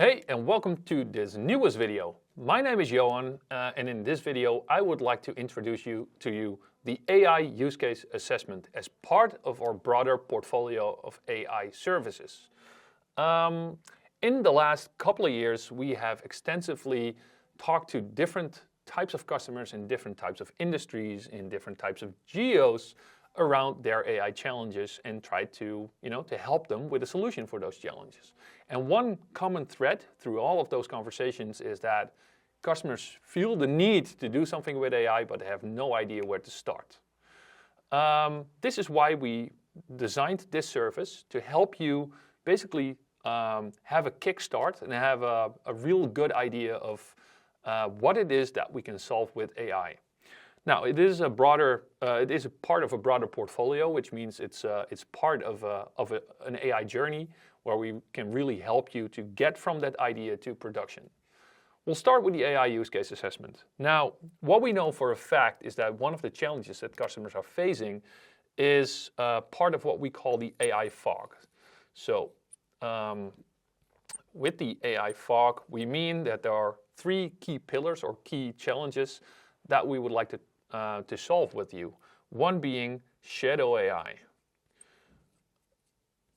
Hey, and welcome to this newest video. My name is Johan, and in this video I would like to introduce to you the AI use case assessment as part of our broader portfolio of AI services. In the last couple of years, we have extensively talked to different types of customers in different types of industries, in different types of geos around their AI challenges and tried to help them with a solution for those challenges. And one common thread through all of those conversations is that customers feel the need to do something with AI, but they have no idea where to start. This is why we designed this service to help you basically have a kickstart and have a real good idea of what it is that we can solve with AI. Now, it is a part of a broader portfolio, which means it's part of an AI journey where we can really help you to get from that idea to production. We'll start with the AI use case assessment. Now, what we know for a fact is that one of the challenges that customers are facing is part of what we call the AI fog. So, with the AI fog, we mean that there are three key pillars or key challenges that we would like to solve with you. One being shadow AI.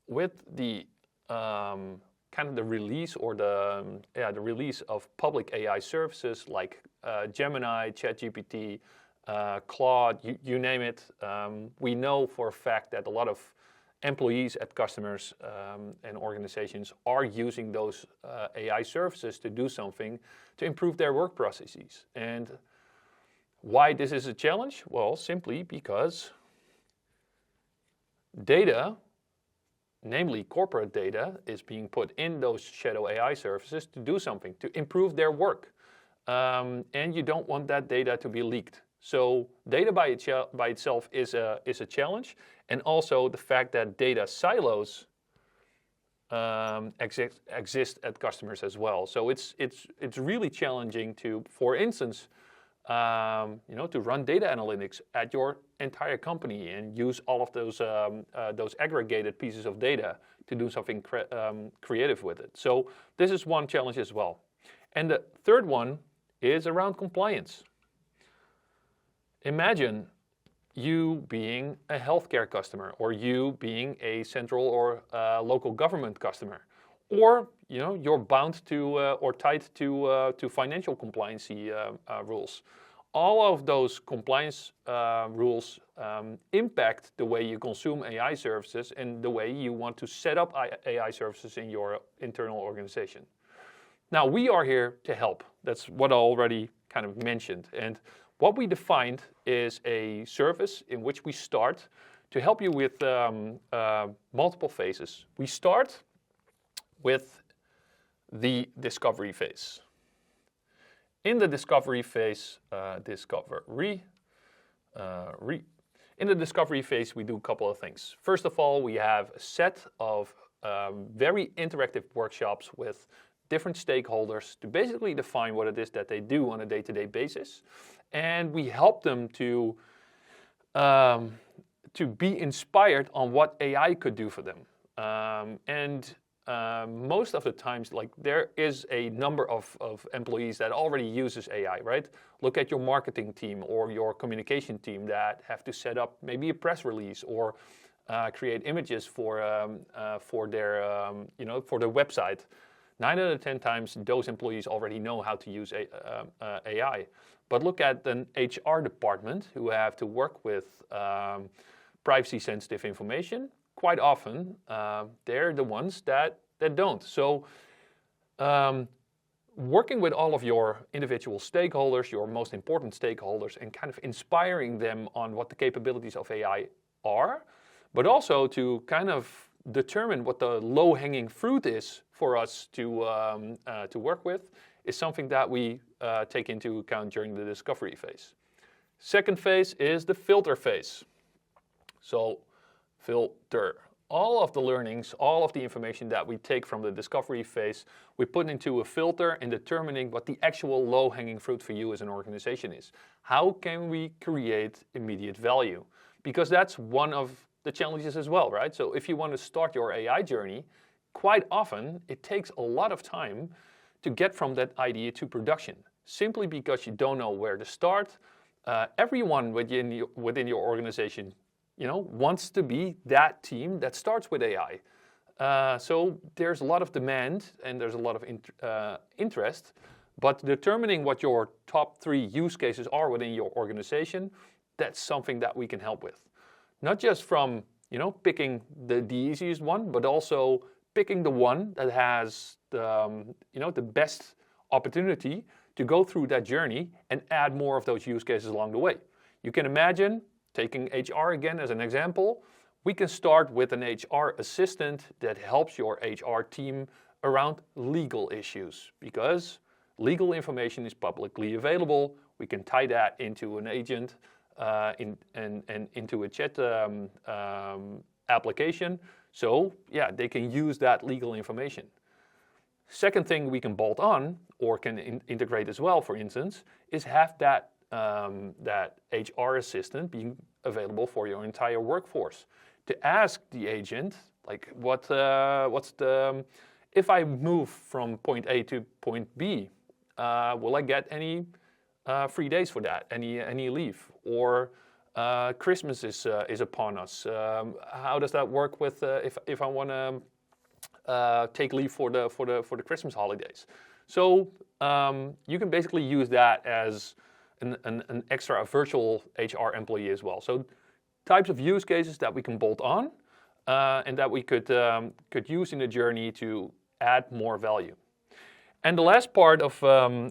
With the kind of the release or the release of public AI services like Gemini, ChatGPT, Claude, you name it, we know for a fact that a lot of employees at customers and organizations are using those AI services to do something to improve their work processes. And why this is a challenge? Well, simply because data, namely corporate data, is being put in those shadow AI services to do something, to improve their work. And you don't want that data to be leaked. So data by itself is a challenge, and also the fact that data silos exist at customers as well. So it's really challenging to, for instance, to run data analytics at your entire company and use all of those aggregated pieces of data to do something creative with it. So this is one challenge as well. And the third one is around compliance. Imagine you being a healthcare customer, or you being a central or local government customer, or you're bound to or tied to financial compliance rules. All of those compliance rules impact the way you consume AI services and the way you want to set up AI services in your internal organization. Now, we are here to help. That's what I already kind of mentioned. And what we defined is a service in which we start to help you with multiple phases. We start with the discovery phase. In the discovery phase, in the discovery phase, we do a couple of things. First of all, we have a set of very interactive workshops with different stakeholders to basically define what it is that they do on a day-to-day basis, and we help them to be inspired on what AI could do for them. Most of the times, there is a number of employees that already uses AI, right? Look at your marketing team or your communication team that have to set up maybe a press release or create images for their website. 9 out of 10 times, those employees already know how to use AI. But look at an HR department who have to work with privacy-sensitive information. Quite often, they're the ones that don't. So working with all of your individual stakeholders, your most important stakeholders, and kind of inspiring them on what the capabilities of AI are, but also to kind of determine what the low-hanging fruit is for us to work with, is something that we take into account during the discovery phase. Second phase is the filter phase. So filter. All of the learnings, all of the information that we take from the discovery phase, we put into a filter in determining what the actual low-hanging fruit for you as an organization is. How can we create immediate value? Because that's one of the challenges as well, right? So if you want to start your AI journey, quite often it takes a lot of time to get from that idea to production, simply because you don't know where to start. Everyone within your organization, wants to be that team that starts with AI. So there's a lot of demand and there's a lot of interest, but determining what your top 3 use cases are within your organization, that's something that we can help with. Not just from picking the easiest one, but also picking the one that has the best opportunity to go through that journey and add more of those use cases along the way. You can imagine, taking HR again as an example, we can start with an HR assistant that helps your HR team around legal issues, because legal information is publicly available. We can tie that into an agent and into a chat application. So yeah, they can use that legal information. Second thing we can bolt on, or can integrate as well, for instance, is have that HR assistant being available for your entire workforce. To ask the agent, like, if I move from point A to point B, will I get any free days for that? Any leave? Or Christmas is upon us. How does that work with if I want to take leave for the Christmas holidays? So you can basically use that as an extra virtual HR employee as well. So types of use cases that we can bolt on and that we could use in the journey to add more value. And the last part of the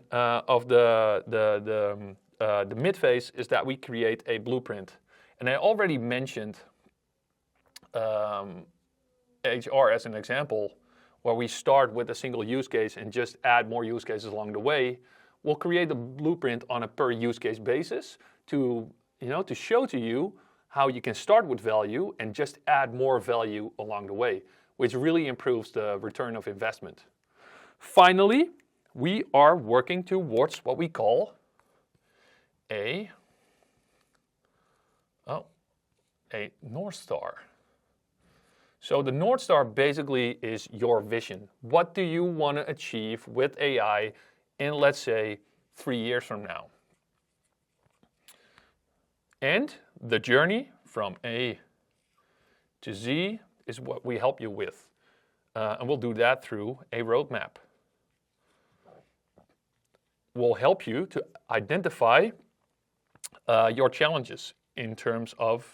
mid phase is that we create a blueprint. And I already mentioned HR as an example, where we start with a single use case and just add more use cases along the way. We'll create a blueprint on a per use case basis to show to you how you can start with value and just add more value along the way, which really improves the return of investment. Finally, we are working towards what we call a North Star. So the North Star basically is your vision. What do you want to achieve with AI in, let's say, 3 years from now? And the journey from A to Z is what we help you with. And we'll do that through a roadmap. We'll help you to identify your challenges in terms of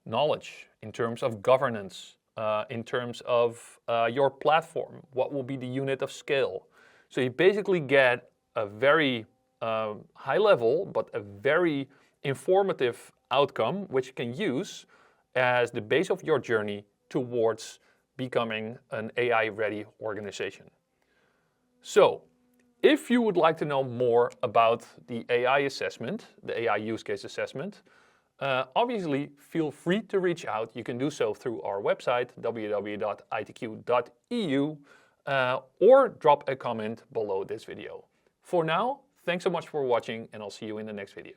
knowledge, in terms of governance, in terms of your platform. What will be the unit of scale? So you basically get a very high level, but a very informative outcome, which you can use as the base of your journey towards becoming an AI-ready organization. So, if you would like to know more about the AI assessment, the AI use case assessment, obviously feel free to reach out. You can do so through our website, www.itq.eu, or drop a comment below this video. For now, thanks so much for watching, and I'll see you in the next video.